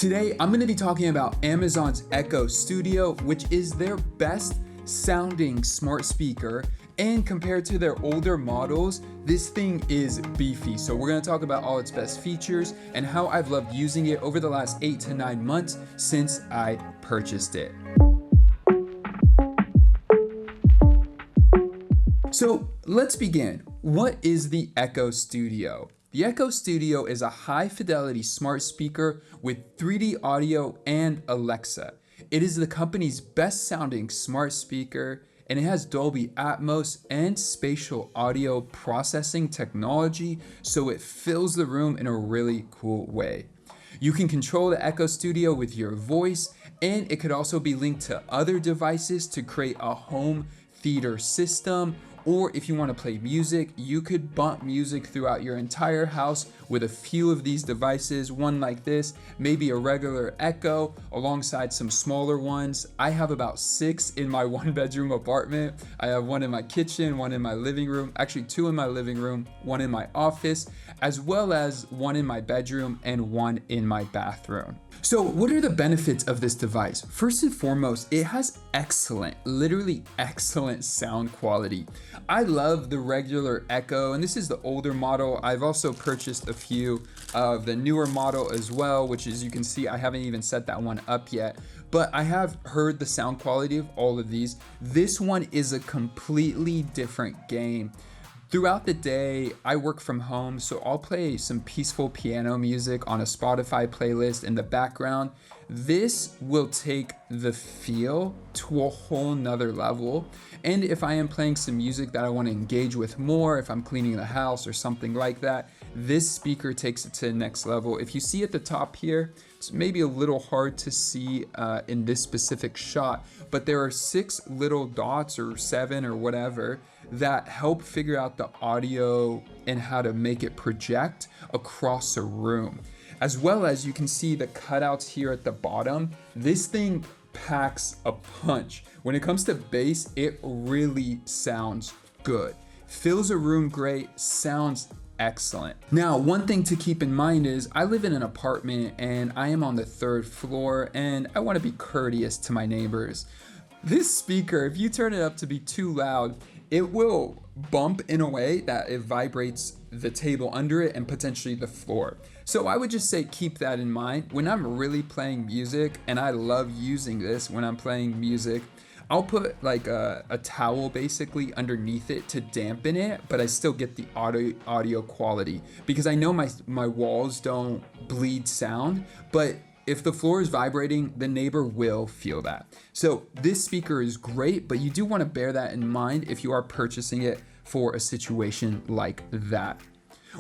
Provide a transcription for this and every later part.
Today, I'm gonna be talking about Amazon's Echo Studio, which is their best sounding smart speaker. And compared to their older models, this thing is beefy. So we're gonna talk about all its best features and how I've loved using it over the last 8 to 9 months since I purchased it. So let's begin. What is the Echo Studio? The Echo Studio is a high fidelity smart speaker with 3D audio and Alexa. It is the company's best sounding smart speaker, and it has Dolby Atmos and spatial audio processing technology, so it fills the room in a really cool way. You can control the Echo Studio with your voice, and it could also be linked to other devices to create a home theater system. Or if you want to play music, you could bump music throughout your entire house with a few of these devices, one like this, maybe a regular Echo alongside some smaller ones. I have about 6 in my 1-bedroom apartment. I have one in my kitchen, one in my living room, actually 2 in my living room, 1 in my office, as well as 1 in my bedroom and 1 in my bathroom. So what are the benefits of this device? First and foremost, it has excellent, literally excellent sound quality. I love the regular Echo, and this is the older model. I've also purchased a few of the newer model as well, which as you can see, I haven't even set that one up yet, but I have heard the sound quality of all of these. This one is a completely different game. Throughout the day, I work from home, so I'll play some peaceful piano music on a Spotify playlist in the background. This will take the feel to a whole nother level. And if I am playing some music that I want to engage with more, if I'm cleaning the house or something like that, this speaker takes it to the next level. If you see at the top here, it's maybe a little hard to see in this specific shot, but there are 6 little dots or 7 or whatever that help figure out the audio and how to make it project across a room. As well as you can see the cutouts here at the bottom. This thing packs a punch. When it comes to bass, it really sounds good. Fills a room great, sounds excellent. Now, one thing to keep in mind is I live in an apartment and I am on the 3rd floor and I want to be courteous to my neighbors. This speaker, if you turn it up to be too loud, it will bump in a way that it vibrates the table under it and potentially the floor. So I would just say keep that in mind. When I'm really playing music, and I love using this when I'm playing music, I'll put like a towel basically underneath it to dampen it, but I still get the audio quality because I know my walls don't bleed sound, but if the floor is vibrating, the neighbor will feel that. So this speaker is great, but you do want to bear that in mind if you are purchasing it for a situation like that.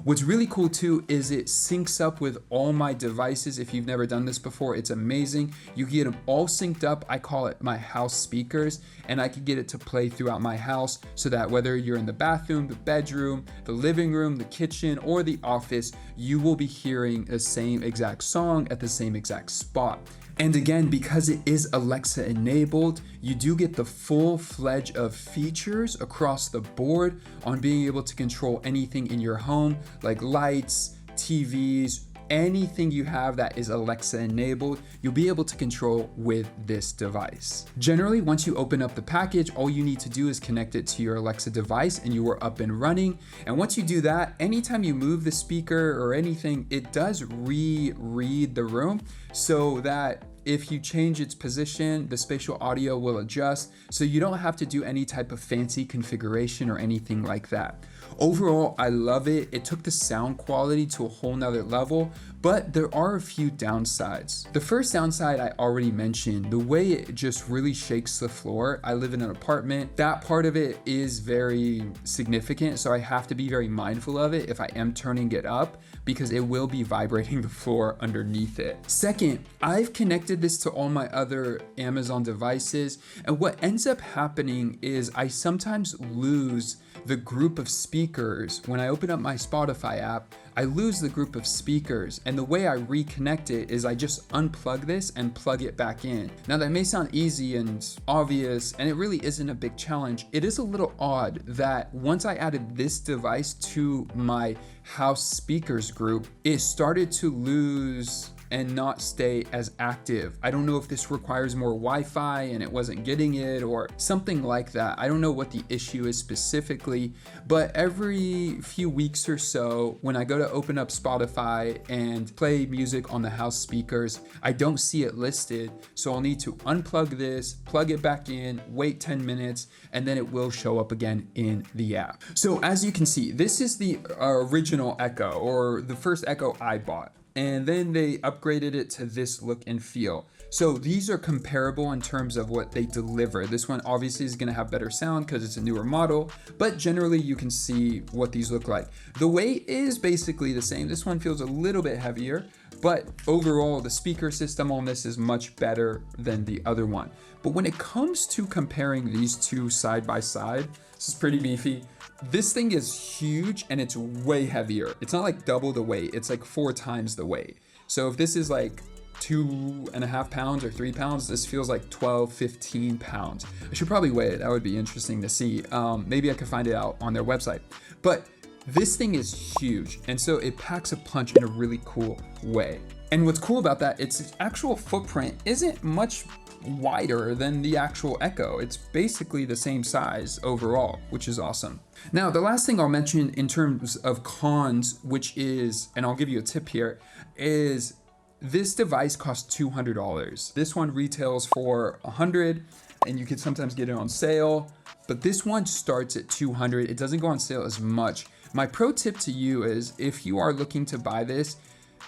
What's really cool too is it syncs up with all my devices. If you've never done this before, it's amazing. You get them all synced up. I call it my house speakers, and I can get it to play throughout my house so that whether you're in the bathroom, the bedroom, the living room, the kitchen, or the office, you will be hearing the same exact song at the same exact spot. And again, because it is Alexa enabled, you do get the full fledged of features across the board on being able to control anything in your home, like lights, TVs, anything you have that is Alexa enabled, you'll be able to control with this device. Generally, once you open up the package, all you need to do is connect it to your Alexa device and you are up and running. And once you do that, anytime you move the speaker or anything, it does read the room so that if you change its position, the spatial audio will adjust, so you don't have to do any type of fancy configuration or anything like that. Overall, I love it. It took the sound quality to a whole nother level, but there are a few downsides. The first downside I already mentioned, the way it just really shakes the floor. I live in an apartment. That part of it is very significant, so I have to be very mindful of it if I am turning it up, because it will be vibrating the floor underneath it. Second, I've connected this to all my other Amazon devices, and what ends up happening is I sometimes lose the group of speakers. When I open up my Spotify app, I lose the group of speakers, and the way I reconnect it is I just unplug this and plug it back in. Now that may sound easy and obvious, and it really isn't a big challenge. It is a little odd that once I added this device to my house speakers group, it started to lose and not stay as active. I don't know if this requires more Wi-Fi and it wasn't getting it or something like that. I don't know what the issue is specifically, but every few weeks or so, when I go to open up Spotify and play music on the house speakers, I don't see it listed. So I'll need to unplug this, plug it back in, wait 10 minutes, and then it will show up again in the app. So as you can see, this is the original Echo, or the first Echo I bought. And then they upgraded it to this look and feel. So these are comparable in terms of what they deliver. This one obviously is gonna have better sound because it's a newer model, but generally you can see what these look like. The weight is basically the same. This one feels a little bit heavier, but overall the speaker system on this is much better than the other one. But when it comes to comparing these two side by side, this is pretty beefy. This thing is huge and it's way heavier. It's not like double the weight, it's like 4 times the weight. So if this is like 2.5 pounds or 3 pounds, this feels like 12, 15 pounds. I should probably weigh it. That would be interesting to see. Maybe I could find it out on their website. But this thing is huge, and so it packs a punch in a really cool way. And what's cool about that, its actual footprint isn't much wider than the actual Echo. It's basically the same size overall, which is awesome. Now, the last thing I'll mention in terms of cons, which is, and I'll give you a tip here, is this device costs $200. This one retails for $100, and you can sometimes get it on sale, but this one starts at $200. It doesn't go on sale as much. My pro tip to you is, if you are looking to buy this,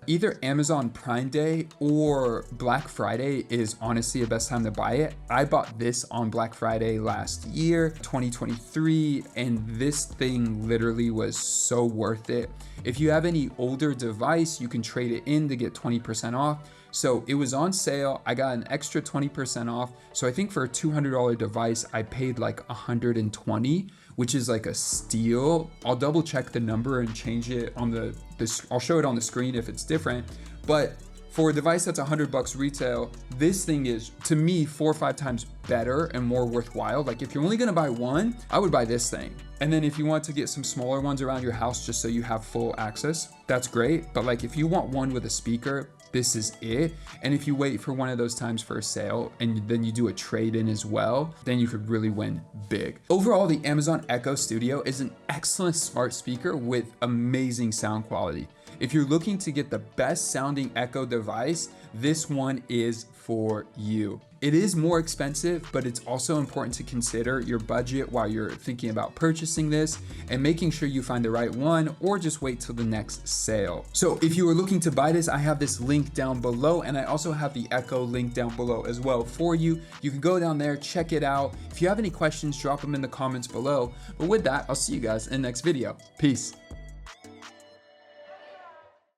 either Amazon Prime Day or Black Friday is honestly the best time to buy it. I bought this on Black Friday last year, 2023, and this thing literally was so worth it. If you have any older device, you can trade it in to get 20% off. So it was on sale. I got an extra 20% off. So I think for a $200 device, I paid like $120, which is like a steal. I'll double check the number and change it on I'll show it on the screen if it's different. But for a device that's $100 retail, this thing is, to me, 4 or 5 times better and more worthwhile. Like if you're only gonna buy one, I would buy this thing. And then if you want to get some smaller ones around your house just so you have full access, that's great. But like if you want one with a speaker, this is it. And if you wait for one of those times for a sale and then you do a trade-in as well, then you could really win big. Overall, the Amazon Echo Studio is an excellent smart speaker with amazing sound quality. If you're looking to get the best sounding Echo device, this one is for you. It is more expensive, but it's also important to consider your budget while you're thinking about purchasing this and making sure you find the right one, or just wait till the next sale. So if you are looking to buy this, I have this link down below, and I also have the Echo link down below as well for you. You can go down there, check it out. If you have any questions, drop them in the comments below. But with that, I'll see you guys in the next video. Peace.